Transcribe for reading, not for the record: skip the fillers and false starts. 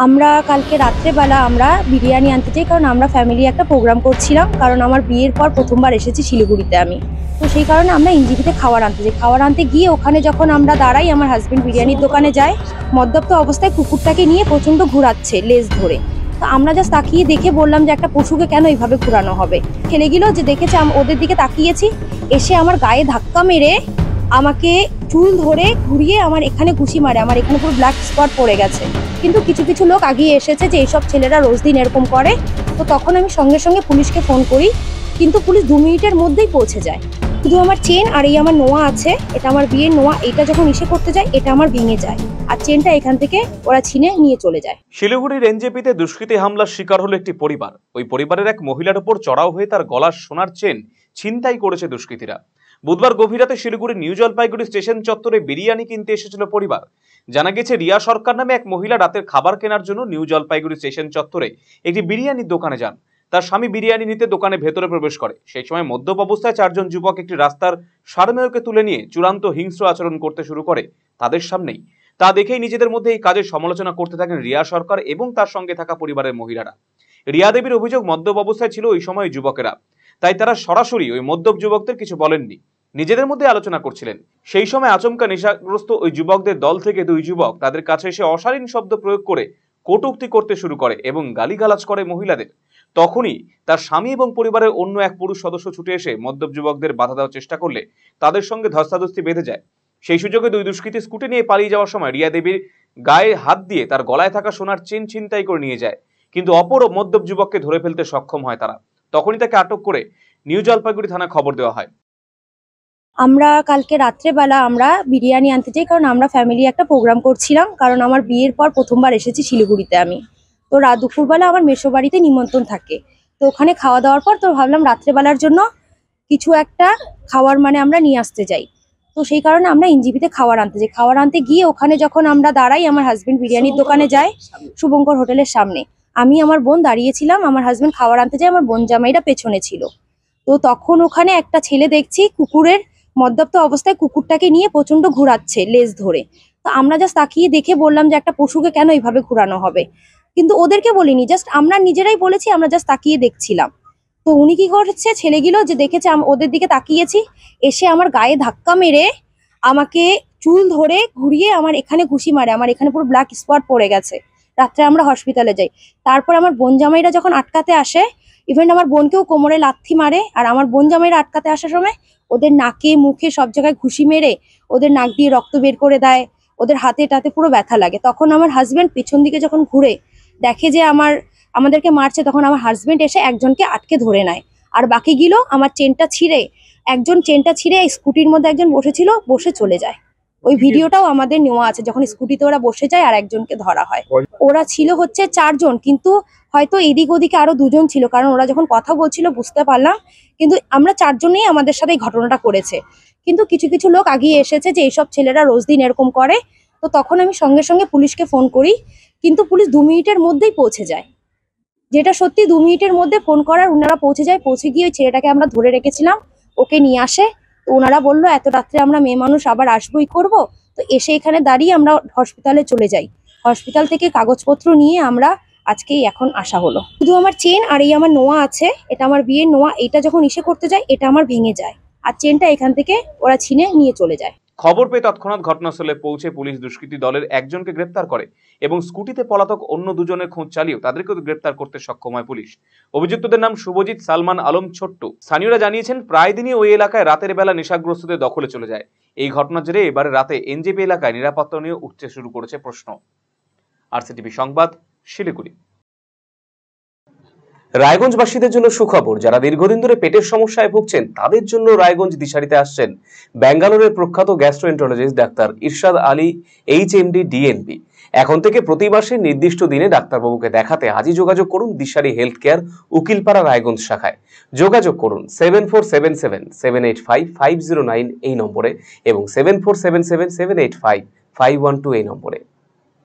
আমরা কালকে রাত্রেবেলা আমরা বিরিয়ানি আনতে চাই, কারণ আমরা ফ্যামিলি একটা প্রোগ্রাম করছিলাম। কারণ আমার বিয়ের পর প্রথমবার এসেছি শিলিগুড়িতে আমি। তো সেই কারণে আমরা এনজিপিতে খাবার আনতে যাই। খাবার আনতে গিয়ে ওখানে যখন আমরা দাঁড়াই, আমার হাজবেন্ড বিরিয়ানির দোকানে যায়, মদ্যপ্ত অবস্থায় কুকুরটাকে নিয়ে প্রচণ্ড ঘুরাচ্ছে লেজ ধরে। তো আমরা জাস্ট তাকিয়ে দেখে বললাম যে একটা পশুকে কেন এইভাবে ঘুরানো হবে। ছেলেগুলো যে দেখেছে ওদের দিকে তাকিয়েছি, এসে আমার গায়ে ধাক্কা মেরে আমাকে চুল ধরে ঘুরিয়ে আমার এখানে ঘুষি মারে। আমার এখানে পুরো ব্ল্যাক স্পট পড়ে গেছে। কিন্তু কিছু কিছু লোক আগিয়ে এসেছে যে এইসব ছেলেরা রোজ দিন এরকম করে। তো তখন আমি সঙ্গে সঙ্গে পুলিশকে ফোন করি, কিন্তু পুলিশ 2 মিনিটের মধ্যেই পৌঁছে যায়। শুধু আমার চেন আর এই আমার নোয়া আছে, এটা আমার বিয়ের নোয়া। এটা যখন ইসে করতে যায়, এটা আমার ভেঙে যায়, আর চেনটা এখান থেকে ওরা ছিনে নিয়ে চলে যায়। শিলিগুড়ির এনজেপিতে দুষ্কৃতী হামলার শিকার হলো একটি পরিবার। ওই পরিবারের এক মহিলার উপর চড়াও হয়ে তার গলার সোনার চেন ছিনতাই করেছে দুষ্কৃতীরা। বুধবার গভীর রাতে শিলিগুড়ি নিউ জলপাইগুড়ি স্টেশন চত্বরে বিরিয়ানি কিনতে এসেছিল পরিবার। জানা গেছে, রিয়া সরকার নামে এক মহিলা রাতের খাবার কেনার জন্য নিউ জলপাইগুড়ি স্টেশন চত্বরে একটি বিরিয়ানির দোকানে যান। তার স্বামী বিরিয়ানি নিতে দোকানে ভেতরে প্রবেশ করে। সেই সময় মদ্যপ অবস্থায় 4 জন যুবক একটি রাস্তার সারমেয়কে তুলে নিয়ে চূড়ান্ত হিংস্র আচরণ করতে শুরু করে তাদের সামনেই। তা দেখেই নিজেদের মধ্যে এই কাজের সমালোচনা করতে থাকেন রিয়া সরকার এবং তার সঙ্গে থাকা পরিবারের মহিলারা। রিয়া দেবীর অভিযোগ, মদ্যপ অবস্থায় ছিল ওই সময় যুবকেরা, তাই তারা সরাসরি ওই মদ্যপ যুবকদের কিছু বলেননি, নিজেদের মধ্যে আলোচনা করছিলেন। সেই সময় আচমকা নেশাগ্রস্ত ওই যুবকদের দল থেকে 2 যুবক তাদের কাছে এসে অশালীন শব্দ প্রয়োগ করে কটূক্তি করতে শুরু করে এবং গালিগালাজ করে মহিলাদের। তখনই তার স্বামী এবং পরিবারের অন্য এক পুরুষ সদস্য ছুটে এসে মদ্যপ যুবকদের বাধা দেওয়ার চেষ্টা করলে তাদের সঙ্গে ধস্তাধস্তি বেঁধে যায়। সেই সুযোগে 2 দুষ্কৃতী স্কুটি নিয়ে পালিয়ে যাওয়ার সময় রিয়া দেবীর গায়ে হাত দিয়ে তার গলায় থাকা সোনার চেন ছিনতাই করে নিয়ে যায়। কিন্তু অপর মদ্যপ যুবককে ধরে ফেলতে সক্ষম হয় তারা। তখনই তাকে আটক করে নিউ জলপাইগুড়ি থানায় খবর দেওয়া হয়। আমরা কালকে রাত্রেবেলা আমরা বিরিয়ানি আনতে চাই, কারণ আমরা ফ্যামিলি একটা প্রোগ্রাম করছিলাম। কারণ আমার বিয়ের পর প্রথমবার এসেছি শিলিগুড়িতে আমি। তো দুপুরবেলা আমার মেসো বাড়িতে নিমন্ত্রণ থাকে। তো ওখানে খাওয়া দাওয়ার পর তো ভাবলাম রাত্রেবেলার জন্য কিছু একটা খাওয়ার আমরা নিয়ে আসতে যাই। তো সেই কারণে আমরা এনজিপিতে খাবার আনতে যাই। খাবার আনতে গিয়ে ওখানে যখন আমরা দাঁড়াই, আমার হাজবেন্ড বিরিয়ানির দোকানে যায়, শুভঙ্কর হোটেলের সামনে। আমি আমার বোন দাঁড়িয়েছিলাম, আমার হাজবেন্ড খাবার আনতে যায়, আমার বোন জামাইরা পেছনে ছিল। তো তখন ওখানে একটা ছেলে দেখছি কুকুরের মদ্যপ্ত অবস্থায় কুকুরটাকে নিয়ে প্রচন্ড ঘুরাচ্ছে লেজ ধরে। তো আমরা জাস্ট তাকিয়ে দেখে বললাম যে একটা পশুকে কেন এইভাবে ঘুরানো হবে। কিন্তু ওদেরকে বলিনি, জাস্ট আমরা নিজেরাই বলেছি, আমরা জাস্ট তাকিয়ে দেখছিলাম। তো উনি কি করছে, ছেলেগুলো যে দেখেছে ওদের দিকে তাকিয়েছি, এসে আমার গায়ে ধাক্কা মেরে আমাকে চুল ধরে ঘুরিয়ে আমার এখানে ঘুষি মারে। আমার এখানে পুরো ব্ল্যাক স্পট পড়ে গেছে। রাত্রে আমরা হসপিটালে যাই। তারপর আমার বোন জামাইরা যখন আটকাতে আসে, ইভেন আমার বোনকেও কোমরে লাথি মারে। আর আমার বোন জামাইরা আটকাতে আসার সময় ওদের নাকে মুখে সব জায়গায় ঘুষি মেরে ওদের নাক দিয়ে রক্ত বের করে দেয়, ওদের হাতে টাতে পুরো ব্যথা লাগে। তখন আমার হাজবেন্ড পেছন দিকে যখন ঘুরে দেখে যে আমাদেরকে মারছে, তখন আমার হাজবেন্ড এসে একজনকে আটকে ধরে নেয়। আর বাকিগুলো আমার চেনটা ছিঁড়ে, একজন চেনটা ছিঁড়ে স্কুটির মধ্যে একজন বসেছিল, বসে চলে যায়। ওই ভিডিওটাও আমাদের নেওয়া আছে, যখন স্কুটিতে ওরা বসে যায় আর একজনকে ধরা হয়। ওরা ছিল হচ্ছে 4 জন, কিন্তু হয়তো এদিক ওদিকে আরো 2 জন ছিল, কারণ ওরা যখন কথা বলছিল বুঝতে পারলাম। কিন্তু আমরা 4 জনেই আমাদের সাথে এই ঘটনাটা করেছে। কিন্তু কিছু কিছু লোক আগিয়ে এসেছে যে এইসব ছেলেরা রোজ দিন এরকম করে। তো তখন আমি সঙ্গে সঙ্গে পুলিশকে ফোন করি, কিন্তু পুলিশ 2 মিনিটের মধ্যেই পৌঁছে যায়। যেটা সত্যি, 2 মিনিটের মধ্যে ফোন করার ওনারা পৌঁছে যায়। পৌঁছে গিয়ে ওই ছেলেটাকে আমরা ধরে রেখেছিলাম, ওকে নিয়ে আসে। তো ওনারা বললো এত রাত্রে আমরা মেয়ে মানুষ আবার আসবোই করব। তো এসে এখানে দাঁড়িয়ে আমরা হসপিটালে চলে যাই। হসপিটাল থেকে কাগজপত্র নিয়ে আমরা আজকেই এখন আসা হলো। শুধু আমার চেন আর এই আমার নোয়া আছে, এটা আমার বিয়ের নোয়া। এটা যখন ইসে করতে যায়, এটা আমার ভেঙে যায়, আর চেনটা এখান থেকে ওরা ছিনে নিয়ে চলে যায়। খবর পেয়ে তৎক্ষণাৎ ঘটনাস্থলে পৌঁছে পুলিশ দুষ্কৃতী দলের একজনকে গ্রেপ্তার করে এবং স্কুটিতে পলাতক অন্য 2 জনের খোঁজ চালিয়েও তাদেরকেও গ্রেপ্তার করতে সক্ষম হয় পুলিশ। অভিযুক্তদের নাম শুভজিৎ, সালমান আলম, ছোট্টু। স্থানীয়রা জানিয়েছেন, প্রায় দিনই ওই এলাকায় রাতের বেলা নেশাগ্রস্তদের দখলে চলে যায়। এই ঘটনার জেরে এবারে রাতে এনজেপি এলাকায় নিরাপত্তা নিয়ে উঠতে শুরু করেছে প্রশ্ন। আরসিটিভি সংবাদ, শিলিগুড়ি। রায়গঞ্জবাসীদের জন্য সুখবর, যারা দীর্ঘদিন ধরে পেটের সমস্যায় ভুগছেন তাদের জন্য রায়গঞ্জ দিশারিতে আসছেন ব্যাঙ্গালোরের প্রখ্যাত গ্যাস্ট্রোএন্টারোলজিস্ট ডাক্তার ইরশাদ আলী, এইচএমডি, ডিএনবি। এখন থেকে প্রতি মাসে নির্দিষ্ট দিনে ডাক্তারবাবুকে দেখাতে আজই যোগাযোগ করুন দিশারি হেলথ কেয়ার, উকিলপাড়া, রায়গঞ্জ শাখায়। যোগাযোগ করুন 7477785509 এই নম্বরে এবং 7477785512 এই নম্বরে।